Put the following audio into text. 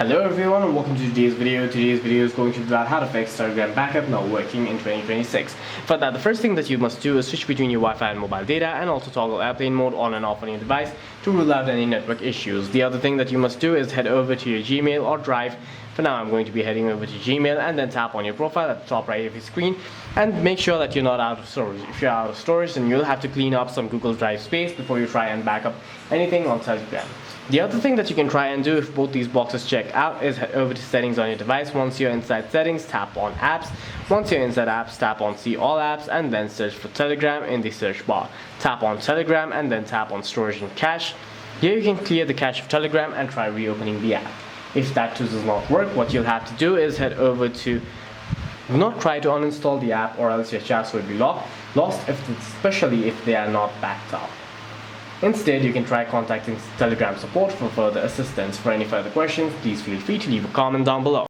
Hello everyone and welcome to today's video. Today's video is going to be about how to fix Telegram backup not working in 2026. For that, the first thing that you must do is switch between your Wi-Fi and mobile data and also toggle airplane mode on and off on your device to rule out any network issues. The other thing that you must do is head over to your Gmail or Drive. For now, I'm going to be heading over to Gmail and then tap on your profile at the top right of your screen and make sure that you're not out of storage. If you're out of storage, then you'll have to clean up some Google Drive space before you try and back up anything on Telegram. The other thing that you can try and do if both these boxes check out is head over to settings on your device. Once you're inside settings, tap on apps. Once you're inside apps, tap on see all apps and then search for Telegram in the search bar. Tap on Telegram and then tap on storage and cache. Here you can clear the cache of Telegram and try reopening the app. If that too does not work, what you'll have to do is head over to do not try to uninstall the app or else your chats will be lost, especially if they are not backed up. Instead, you can try contacting Telegram support for further assistance. For any further questions, please feel free to leave a comment down below.